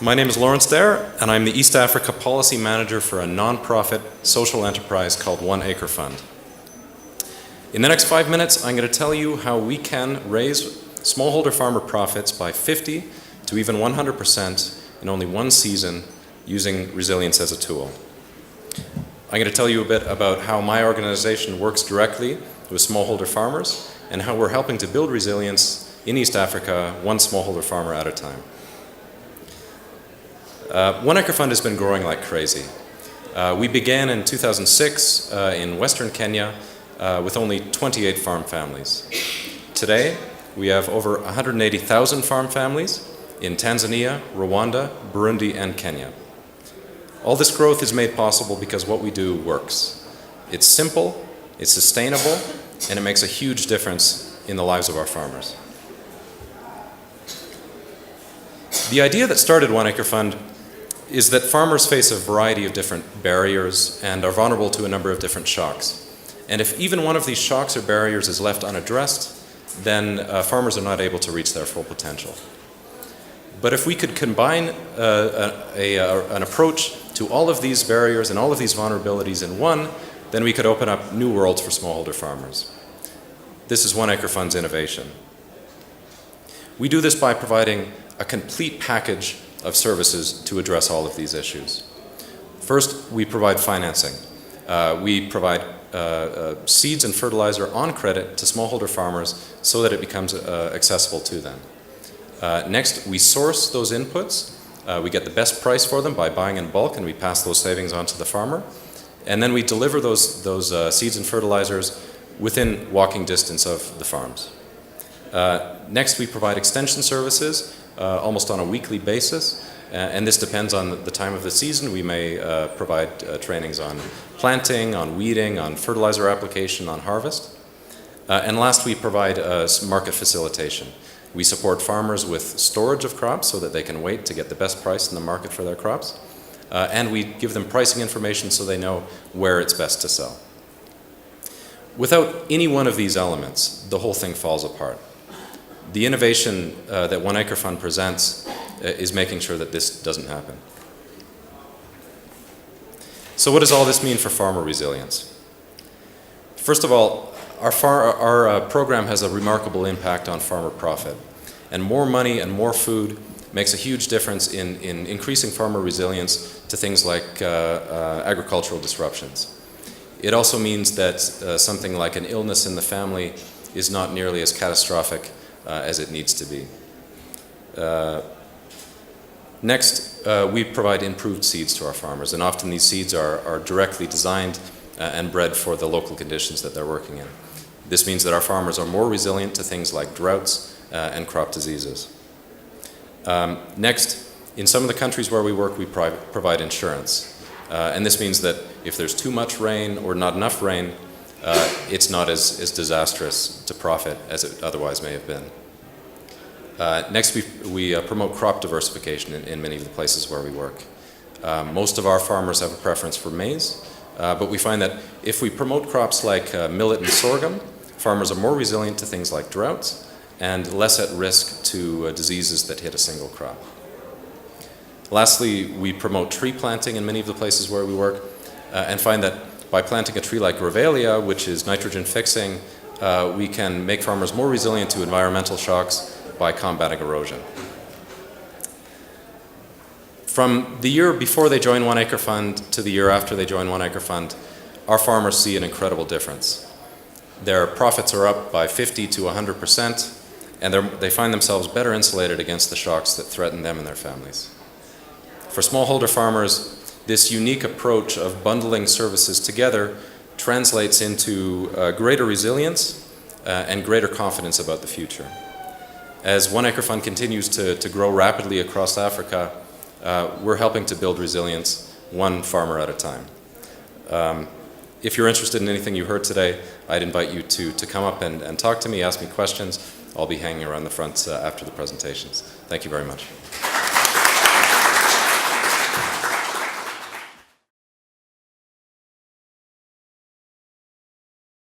My name is Laurence there, and I'm the East Africa Policy Manager for a non-profit social enterprise called 1 Acre Fund. In the next 5 minutes, I'm going to tell you how we can raise smallholder farmer profits by 50 to even 100% in only one season using resilience as a tool. I'm going to tell you a bit about how my organization works directly with smallholder farmers and how we're helping to build resilience in East Africa, one smallholder farmer at a time. 1 Acre Fund has been growing like crazy. We began in 2006 in Western Kenya with only 28 farm families. Today, we have over 180,000 farm families in Tanzania, Rwanda, Burundi, and Kenya. All this growth is made possible because what we do works. It's simple, it's sustainable, and it makes a huge difference in the lives of our farmers. The idea that started 1 Acre Fund is that farmers face a variety of different barriers and are vulnerable to a number of different shocks. And if even one of these shocks or barriers is left unaddressed, then farmers are not able to reach their full potential. But if we could combine an approach to all of these barriers and all of these vulnerabilities in one, then we could open up new worlds for smallholder farmers. This is 1 Acre Fund's innovation. We do this by providing a complete package of services to address all of these issues. First, we provide financing. We provide seeds and fertilizer on credit to smallholder farmers so that it becomes accessible to them. Next, we source those inputs. We get the best price for them by buying in bulk, and we pass those savings on to the farmer. And then we deliver those seeds and fertilizers within walking distance of the farms. Next, we provide extension services almost on a weekly basis, and this depends on the time of the season. We may provide trainings on planting, on weeding, on fertilizer application, on harvest. And last, we provide market facilitation. We support farmers with storage of crops so that they can wait to get the best price in the market for their crops. And we give them pricing information so they know where it's best to sell. Without any one of these elements, the whole thing falls apart. The innovation that 1 Acre Fund presents is making sure that this doesn't happen. So what does all this mean for farmer resilience? First of all, our program has a remarkable impact on farmer profit. And more money and more food makes a huge difference in increasing farmer resilience to things like agricultural disruptions. It also means that something like an illness in the family is not nearly as catastrophic as it needs to be. Next, we provide improved seeds to our farmers, and often these seeds are directly designed and bred for the local conditions that they're working in. This means that our farmers are more resilient to things like droughts and crop diseases. Next, in some of the countries where we work, we provide insurance. And this means that if there's too much rain or not enough rain, it's not as disastrous to profit as it otherwise may have been. Next, we promote crop diversification in many of the places where we work. Most of our farmers have a preference for maize, but we find that if we promote crops like millet and sorghum, farmers are more resilient to things like droughts and less at risk to diseases that hit a single crop. Lastly, we promote tree planting in many of the places where we work and find that by planting a tree like Grevillea, which is nitrogen fixing, we can make farmers more resilient to environmental shocks by combating erosion. From the year before they join 1 Acre Fund to the year after they join 1 Acre Fund, our farmers see an incredible difference. Their profits are up by 50 to 100%, and they find themselves better insulated against the shocks that threaten them and their families. For smallholder farmers, this unique approach of bundling services together translates into greater resilience and greater confidence about the future. As 1 Acre Fund continues to grow rapidly across Africa, we're helping to build resilience one farmer at a time. If you're interested in anything you heard today, I'd invite you to come up and talk to me, ask me questions. I'll be hanging around the front after the presentations. Thank you very much.